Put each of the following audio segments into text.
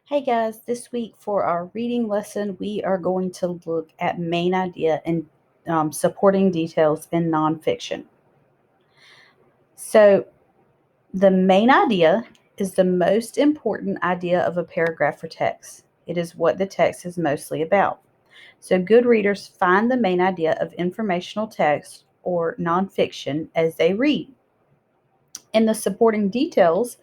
Hey guys, this week for our reading lesson, we are going to look at main idea and supporting details in nonfiction. So, the main idea is the most important idea of a paragraph or text. It is what the text is mostly about. So, good readers find the main idea of informational text or nonfiction as they read. In the supporting details,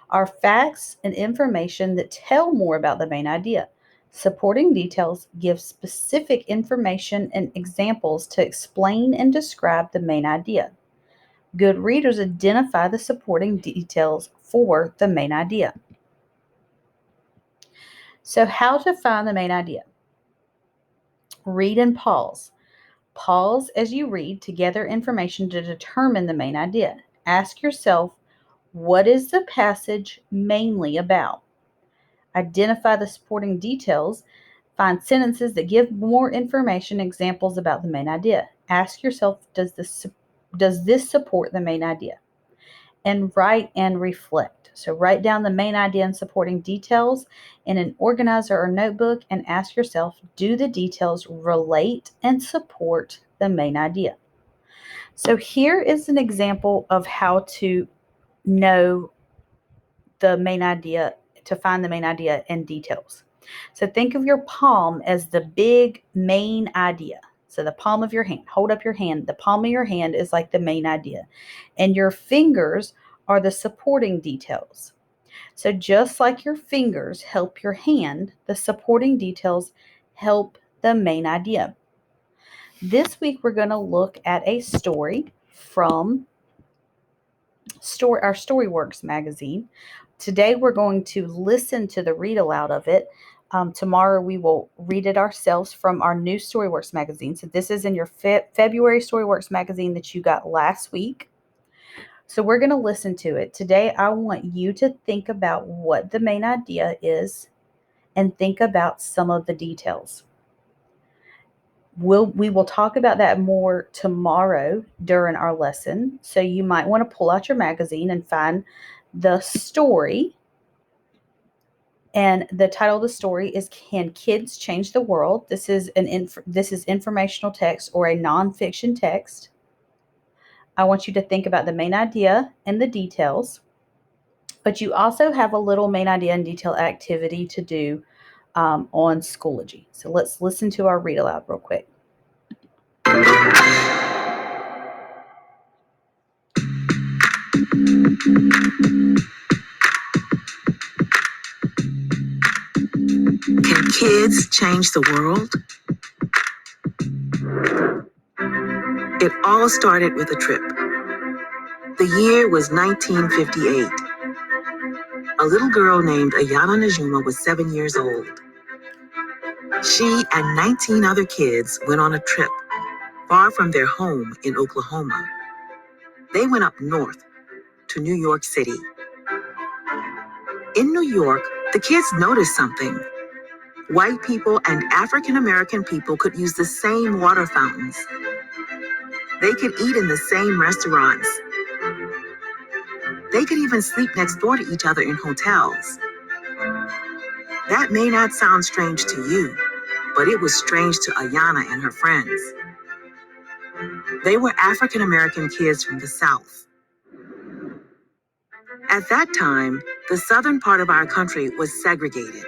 are facts and information that tell more about the main idea. Supporting details give specific information and examples to explain and describe the main idea. Good readers identify the supporting details for the main idea. So, how to find the main idea? Read and pause. Pause as you read to gather information to determine the main idea. Ask yourself, what is the passage mainly about? Identify the supporting details. Find sentences that give more information, examples about the main idea. Ask yourself, does this support the main idea? And write and reflect. So write down the main idea and supporting details in an organizer or notebook and ask yourself, do the details relate and support the main idea? So here is an example of how to know the main idea, to find the main idea and details. So think of your palm as the big main idea. So the palm of your hand, hold up your hand. The palm of your hand is like the main idea, and your fingers are the supporting details. So just like your fingers help your hand, the supporting details help the main idea. This week we're going to look at a story from our Storyworks magazine. Today we're going to listen to the read aloud of it. Tomorrow we will read it ourselves from our new Storyworks magazine. So this is in your February Storyworks magazine that you got last week. So we're going to listen to it. Today I want you to think about what the main idea is and think about some of the details. We will talk about that more tomorrow during our lesson. So you might want to pull out your magazine and find the story. And the title of the story is "Can Kids Change the World?" This is informational text or a nonfiction text. I want you to think about the main idea and the details, but you also have a little main idea and detail activity to do on Schoology. So let's listen to our read aloud real quick. Can kids change the world? It all started with a trip. The year was 1958. A little girl named Ayana Najuma was 7 years old. She and 19 other kids went on a trip far from their home in Oklahoma. They went up north to New York City. In New York, the kids noticed something. White people and African American people could use the same water fountains. They could eat in the same restaurants. They could even sleep next door to each other in hotels. That may not sound strange to you, but it was strange to Ayana and her friends. They were African American kids from the South. At that time, the southern part of our country was segregated.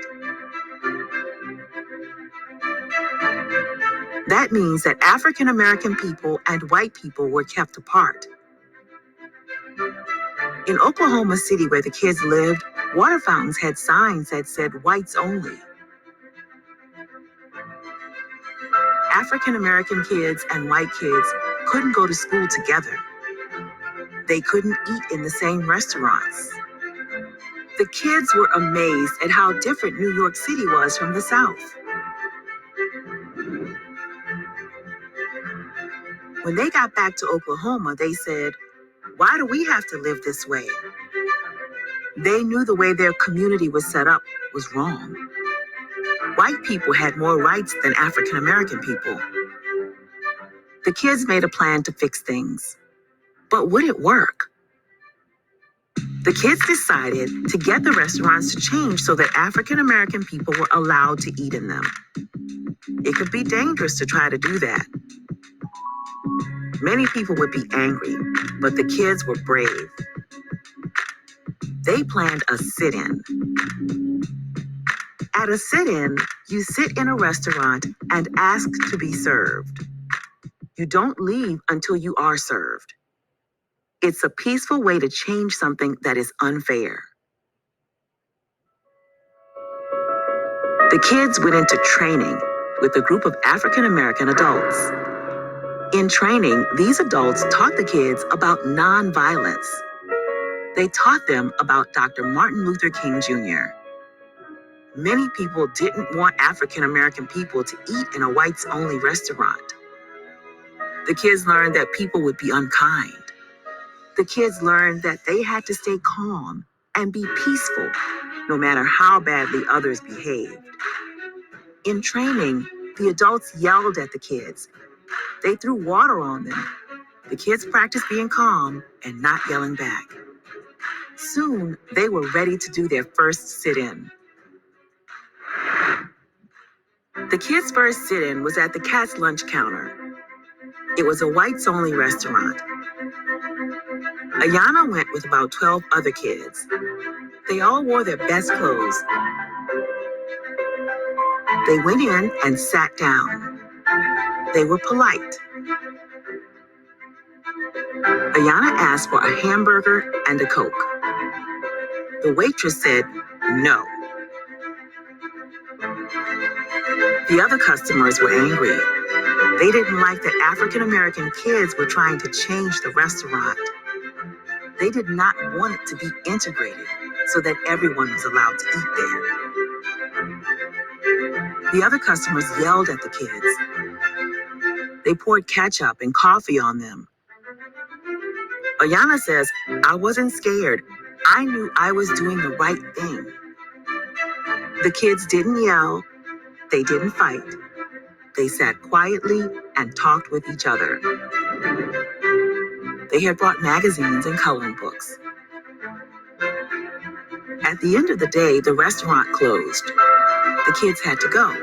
That means that African American people and white people were kept apart. In Oklahoma City, where the kids lived, water fountains had signs that said whites only. African American kids and white kids couldn't go to school together. They couldn't eat in the same restaurants. The kids were amazed at how different New York City was from the South. When they got back to Oklahoma, they said, "Why do we have to live this way?" They knew the way their community was set up was wrong. White people had more rights than African American people. The kids made a plan to fix things. But would it work? The kids decided to get the restaurants to change so that African American people were allowed to eat in them. It could be dangerous to try to do that. Many people would be angry, but the kids were brave. They planned a sit-in. At a sit-in, you sit in a restaurant and ask to be served. You don't leave until you are served. It's a peaceful way to change something that is unfair. The kids went into training with a group of African American adults. In training, these adults taught the kids about nonviolence. They taught them about Dr. Martin Luther King Jr. Many people didn't want African American people to eat in a whites-only restaurant. The kids learned that people would be unkind. The kids learned that they had to stay calm and be peaceful, no matter how badly others behaved. In training, the adults yelled at the kids. They threw water on them. The kids practiced being calm and not yelling back. Soon, they were ready to do their first sit-in. The kids' first sit-in was at the Cat's lunch counter. It was a whites-only restaurant. Ayana went with about 12 other kids. They all wore their best clothes. They went in and sat down. They were polite. Ayana asked for a hamburger and a Coke. The waitress said no. The other customers were angry. They didn't like that African American kids were trying to change the restaurant. They did not want it to be integrated so that everyone was allowed to eat there. The other customers yelled at the kids. They poured ketchup and coffee on them. Ayana says, I wasn't scared. I knew I was doing the right thing. The kids didn't yell. They didn't fight. They sat quietly and talked with each other. They had brought magazines and coloring books. At the end of the day, the restaurant closed. The kids had to go.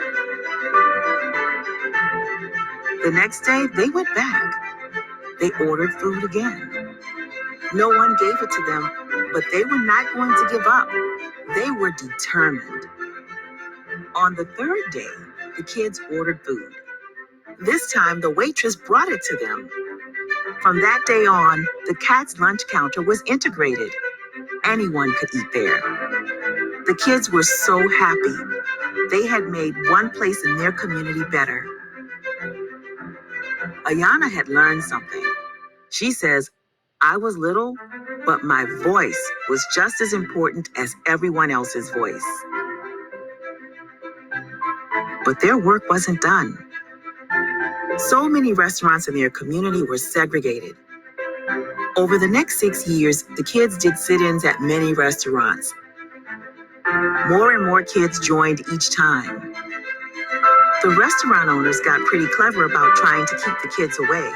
The next day, they went back. They ordered food again. No one gave it to them, but they were not going to give up. They were determined. On the third day, the kids ordered food. This time, the waitress brought it to them. From that day on, the Cat's lunch counter was integrated. Anyone could eat there. The kids were so happy. They had made one place in their community better. Ayana had learned something. She says, I was little, but my voice was just as important as everyone else's voice. But their work wasn't done. So many restaurants in their community were segregated. Over the next 6 years, the kids did sit-ins at many restaurants. More and more kids joined each time. The restaurant owners got pretty clever about trying to keep the kids away.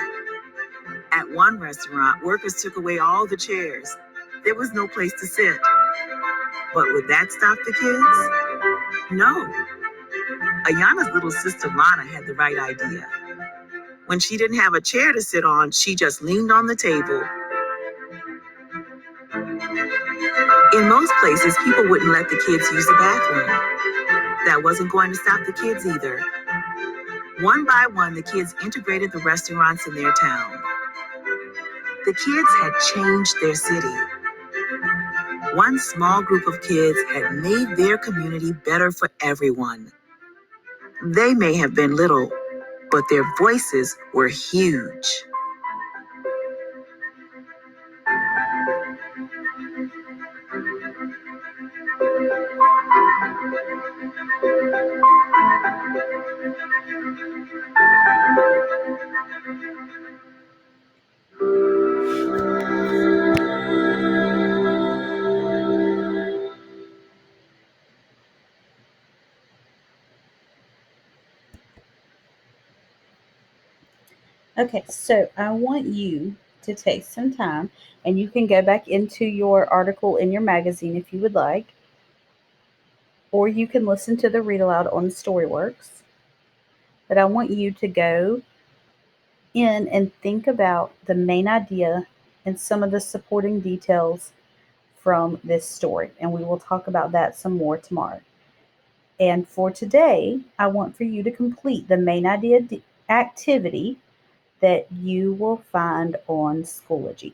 At one restaurant, workers took away all the chairs. There was no place to sit. But would that stop the kids? No. Ayana's little sister Lana had the right idea. When she didn't have a chair to sit on, she just leaned on the table. In most places, people wouldn't let the kids use the bathroom. That wasn't going to stop the kids either. One by one, the kids integrated the restaurants in their town. The kids had changed their city. One small group of kids had made their community better for everyone. They may have been little, but their voices were huge. Okay, so I want you to take some time, and you can go back into your article in your magazine if you would like, or you can listen to the read aloud on Storyworks. But I want you to go in and think about the main idea and some of the supporting details from this story. And we will talk about that some more tomorrow. And for today, I want for you to complete the main idea activity that you will find on Schoology.